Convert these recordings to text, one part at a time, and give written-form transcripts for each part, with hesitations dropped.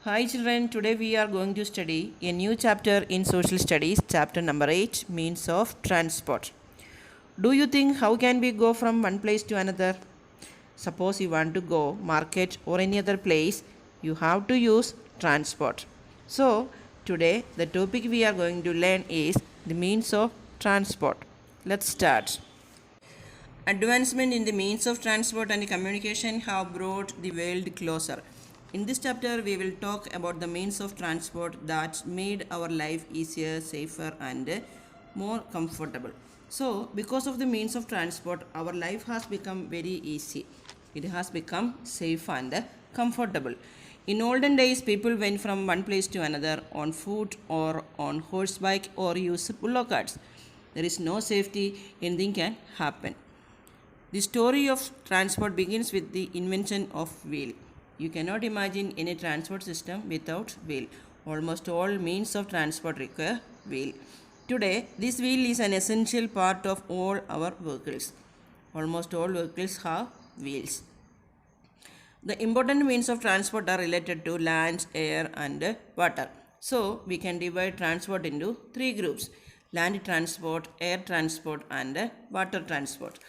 Hi children, today we are going to study a new chapter in social studies, chapter number 8, means of transport. Do you think how can we go from one place to another? Suppose you want to go market or any other place, you have to use transport. So, today the topic we are going to learn is the means of transport. Let's start. Advancement in the means of transport and communication have brought the world closer. In this chapter, we will talk about the means of transport that made our life easier, safer, and more comfortable. So, because of the means of transport, our life has become very easy. It has become safe and comfortable. In olden days, people went from one place to another on foot or on horseback or used bullock carts. There is no safety, anything can happen. The story of transport begins with the invention of wheel. You cannot imagine any transport system without wheel. Almost all means of transport require wheel. Today, this wheel is an essential part of all our vehicles. Almost all vehicles have wheels. The important means of transport are related to land, air, and water. So, we can divide transport into three groups: land transport, air transport, and water transport.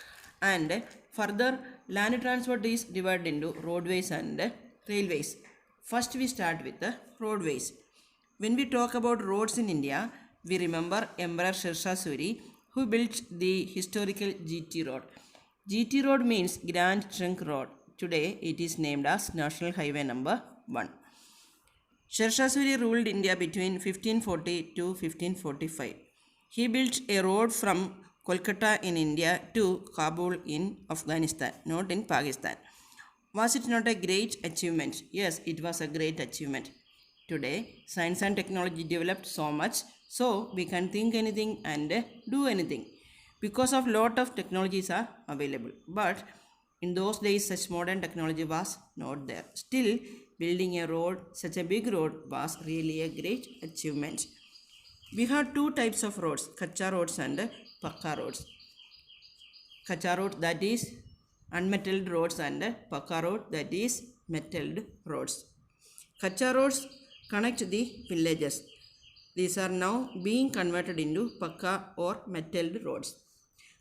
And further, land transport is divided into roadways and railways. First, we start with the roadways. When we talk about roads in India, we remember Emperor Sher Shah Suri, who built the historical GT Road. GT Road means Grand Trunk Road. Today it is named as National Highway number 1. Sher Shah Suri ruled India between 1540 to 1545. He built a road from Kolkata in India to Kabul in Afghanistan, not in Pakistan. Was it not a great achievement? Yes, it was a great achievement. Today, science and technology developed so much, so we can think anything and do anything. Because of lot of technologies are available. But in those days, such modern technology was not there. Still, building a road, such a big road, was really a great achievement. We have two types of roads, kacha roads and pakka roads. Kacha road, that is unmetalled roads, and pakka road, that is metalled roads. Kacha roads connect the villages. These are now being converted into pakka or metalled roads.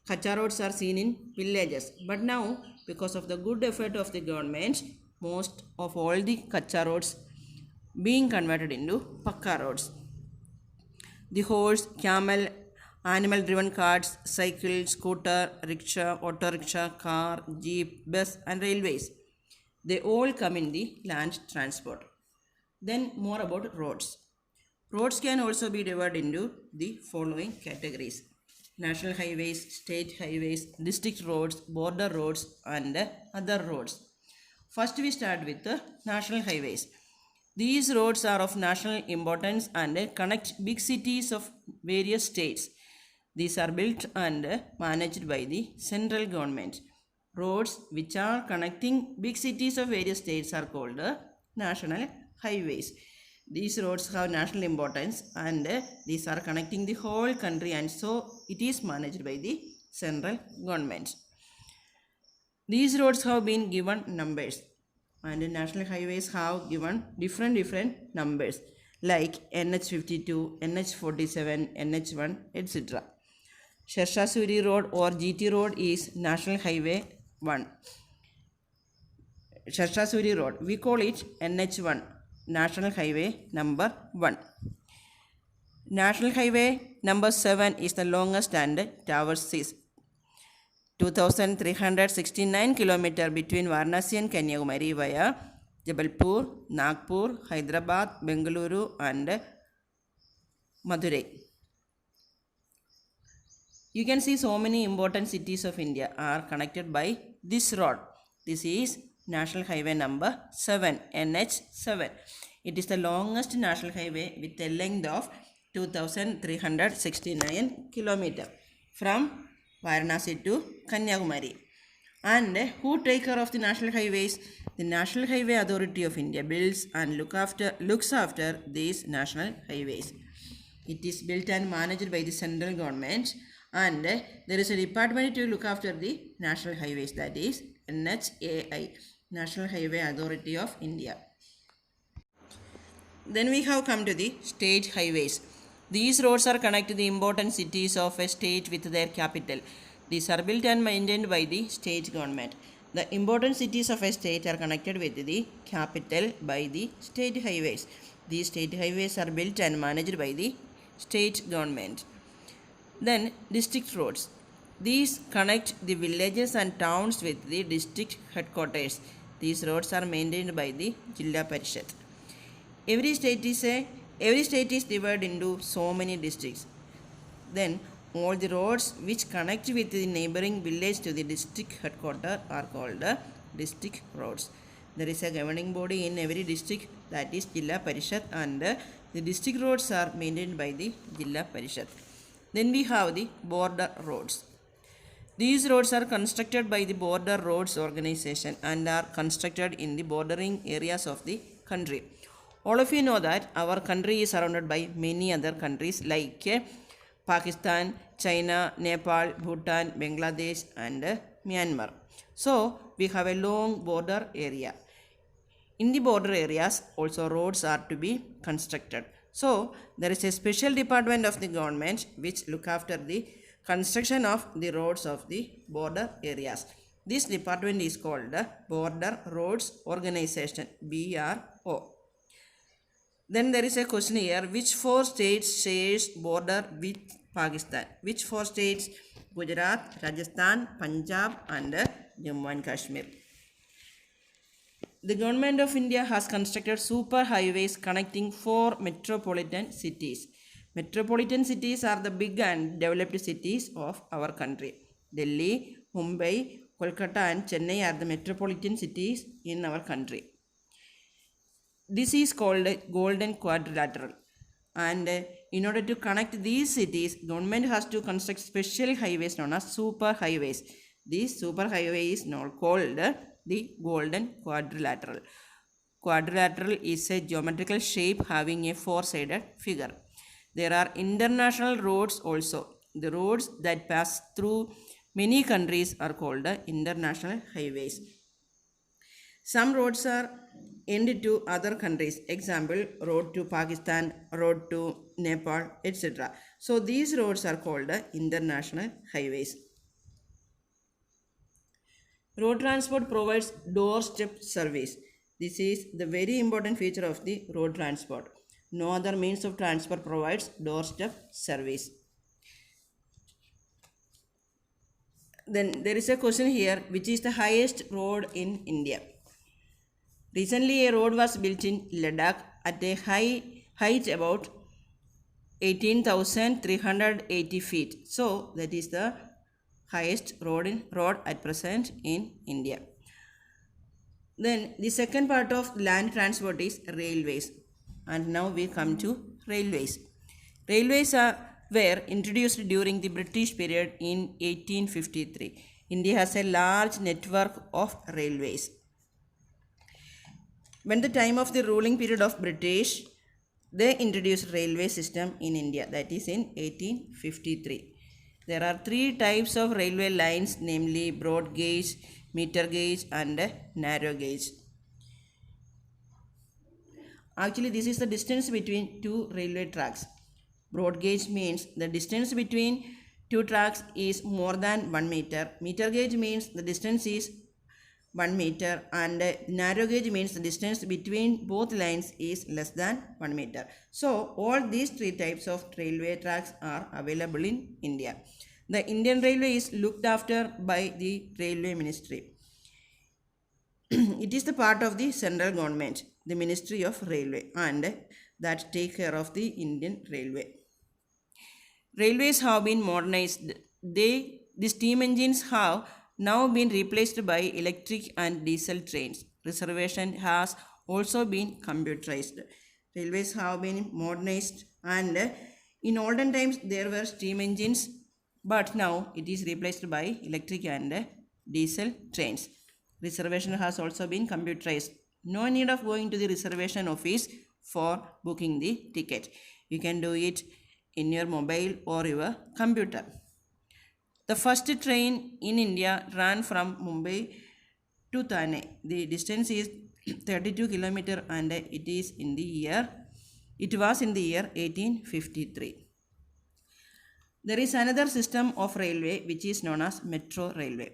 Kacha roads are seen in villages, but now because of the good effort of the government, most of all the kacha roads being converted into pakka roads. The horse, camel, animal driven carts, cycle, scooter, rickshaw, auto rickshaw, car, jeep, bus, and railways. They all come in the land transport. Then, more about roads. Roads can also be divided into the following categories: national highways, state highways, district roads, border roads, and other roads. First, we start with the national highways. These roads are of national importance and connect big cities of various states. These are built and managed by the central government. Roads which are connecting big cities of various states are called national highways. These roads have national importance and these are connecting the whole country, and so it is managed by the central government. These roads have been given numbers, and national highways have given different numbers like NH52, NH47, NH1, etc. Sher Shah Suri Road or GT Road is National Highway 1. Sher Shah Suri Road, we call it NH1, National Highway number 1. National Highway number 7 is the longest and traverses 2,369 km between Varanasi and Kanyakumari via Jabalpur, Nagpur, Hyderabad, Bengaluru, and Madurai. You can see so many important cities of India are connected by this road. This is National Highway number 7, NH7. It is the longest national highway with a length of 2,369 km from Varanasi to Kanyakumari. And who take care of the national highways? The National Highway Authority of India builds and looks after these national highways. It is built and managed by the central government, and there is a department to look after the national highways, that is NHAI, National Highway Authority of India. Then we have come to the state highways. These roads are connected the important cities of a state with their capital. These are built and maintained by the state government. The important cities of a state are connected with the capital by the state highways. These state highways are built and managed by the state government. Then district roads. These connect the villages and towns with the district headquarters. These roads are maintained by the Jilla Parishad. Every state is divided into so many districts. Then all the roads which connect with the neighboring village to the district headquarters are called district roads. There is a governing body in every district, that is Jilla Parishad, and the district roads are maintained by the Jilla Parishad. Then we have the border roads. These roads are constructed by the Border Roads Organization and are constructed in the bordering areas of the country. All of you know that our country is surrounded by many other countries like Pakistan, China, Nepal, Bhutan, Bangladesh, and Myanmar. So we have a long border area. In the border areas also roads are to be constructed. So there is a special department of the government which look after the construction of the roads of the border areas. This department is called the Border Roads Organization, BRO. Then there is a question here, which four states shares border with Pakistan? Which four states? Gujarat, Rajasthan, Punjab, and Jammu and Kashmir. The government of India has constructed super highways connecting 4 metropolitan cities. Metropolitan cities are the big and developed cities of our country. Delhi, Mumbai, Kolkata, and Chennai are the metropolitan cities in our country. This is called a golden quadrilateral. And in order to connect these cities, government has to construct special highways known as super highways. This super highway is now called the golden quadrilateral. Quadrilateral is a geometrical shape having a four-sided figure. There are international roads also. The roads that pass through many countries are called international highways. Some roads are end to other countries. Example, road to Pakistan, road to Nepal, etc. So these roads are called international highways. Road transport provides doorstep service. This is the very important feature of the road transport. No other means of transport provides doorstep service. Then there is a question here, which is the highest road in India? Recently a road was built in Ladakh at a height about 18,380 feet. So that is the highest road at present in India. Then the second part of land transport is railways. And now we come to railways. Railways were introduced during the British period in 1853. India has a large network of railways. When the time of the ruling period of British, they introduced railway system in India, that is in 1853. There are 3 types of railway lines, namely broad gauge, meter gauge, and narrow gauge. Actually, this is the distance between 2 railway tracks. Broad gauge means the distance between 2 tracks is more than 1 meter. Meter gauge means the distance is 1 meter, and narrow gauge means the distance between both lines is less than 1 meter. So all these 3 types of railway tracks are available in India. The Indian Railway is looked after by the Railway Ministry. It is the part of the central government, the Ministry of Railway, and that take care of the Indian Railway. Railways have been modernized. The steam engines have now been replaced by electric and diesel trains. Reservation has also been computerized. Railways have been modernized, and in olden times there were steam engines, but now it is replaced by electric and diesel trains. Reservation has also been computerized. No need of going to the reservation office for booking the ticket. You can do it in your mobile or your computer. The first train in India ran from Mumbai to Thane. The distance is 32 km and it is in the year It was in the year 1853. There is another system of railway which is known as metro railway.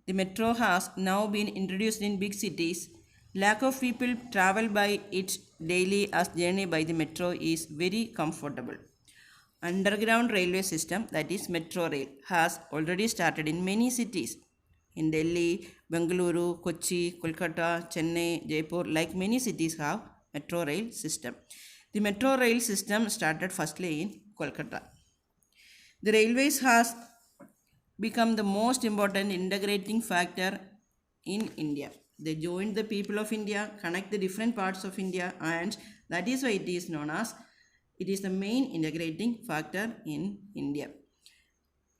The metro has now been introduced in big cities. Lack of people travel by it daily as journey by the metro is very comfortable. Underground railway system, that is metro rail, has already started in many cities. In Delhi, Bengaluru, Kochi, Kolkata, Chennai, Jaipur, like many cities have metro rail system. The metro rail system started firstly in Kolkata. The railways has become the most important integrating factor in India. They join the people of India, connect the different parts of India, and that is why it is known as it is the main integrating factor in India.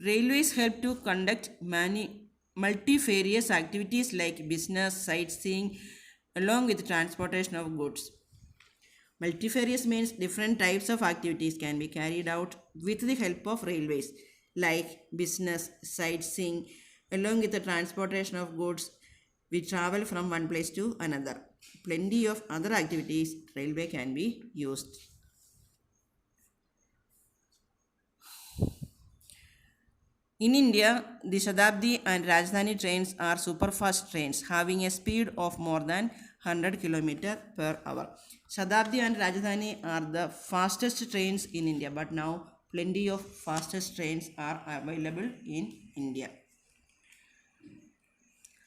Railways help to conduct many multifarious activities like business, sightseeing, along with transportation of goods. Multifarious means different types of activities can be carried out with the help of railways, like business, sightseeing, along with the transportation of goods. We travel from one place to another. Plenty of other activities railway can be used. In India, the Shatabdi and Rajdhani trains are superfast trains having a speed of more than 100 km per hour. Shatabdi and Rajdhani are the fastest trains in India, but now plenty of fastest trains are available in India.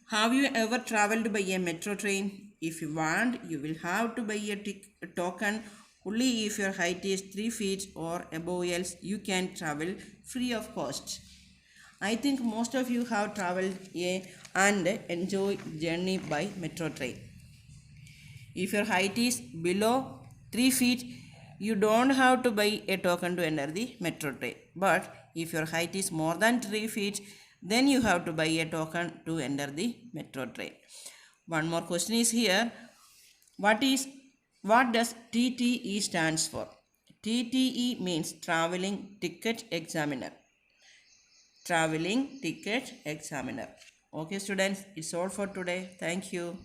Have you ever traveled by a metro train? If you want, you will have to buy a token only if your height is 3 feet or above, else you can travel free of cost. I think most of you have traveled and enjoy journey by metro train. If your height is below 3 feet, you don't have to buy a token to enter the metro train. But if your height is more than 3 feet, then you have to buy a token to enter the metro train. One more question is here. What does TTE stands for? TTE means traveling ticket examiner. Traveling ticket examiner. Okay students, it's all for today. Thank you.